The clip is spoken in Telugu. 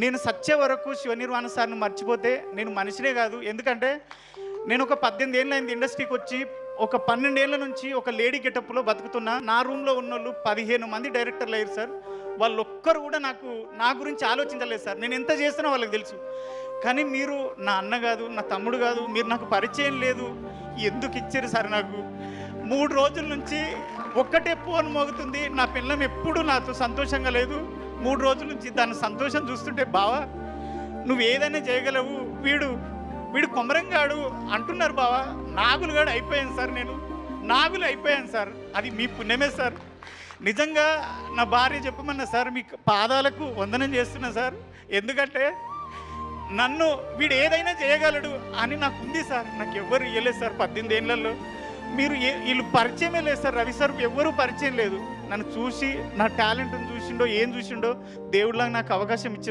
నేను సచ్చే వరకు శివనిర్వాణ సార్ని మర్చిపోతే నేను మనిషినే కాదు. ఎందుకంటే నేను ఒక 18 ఏళ్ళు అయింది ఇండస్ట్రీకి వచ్చి. ఒక 12 ఏళ్ళ నుంచి ఒక లేడీ గెటప్లో బతుకుతున్నా. నా రూమ్లో ఉన్నోళ్ళు 15 మంది డైరెక్టర్లు అయ్యారు సార్. వాళ్ళు ఒక్కరు కూడా నా గురించి ఆలోచించలేదు సార్. నేను ఎంత చేస్తున్నా వాళ్ళకి తెలుసు. కానీ మీరు నా అన్న కాదు, నా తమ్ముడు కాదు, మీరు నాకు పరిచయం లేదు, ఎందుకు ఇచ్చారు సార్? నాకు 3 రోజుల నుంచి ఒక్కటే ఫోన్ మోగుతుంది. నా పిల్లం ఎప్పుడు నాతో సంతోషంగా లేదు. 3 రోజుల నుంచి దాని సంతోషం చూస్తుంటే, బావా నువ్వు ఏదైనా చేయగలవు, వీడు కొమరంగాడు అంటున్నారు బావా. నాగులుగాడు అయిపోయాను సార్, నేను నాగులు అయిపోయాను సార్. అది మీ పుణ్యమే సార్. నిజంగా నా భార్య చెప్పమన్నా సార్, మీ పాదాలకు వందనం చేస్తున్నా సార్. ఎందుకంటే నన్ను వీడు ఏదైనా చేయగలడు అని నాకు ఉంది సార్. నాకు ఎవ్వరు ఇవ్వలేదు సార్ 18 ఏళ్ళల్లో. వీళ్ళు పరిచయమే లేదు సార్. రవి సార్ ఎవ్వరూ పరిచయం లేదు. నన్ను చూసి నా టాలెంట్ని చూసిండో ఏం చూసిండో దేవుడిలాగా నాకు అవకాశం ఇచ్చిన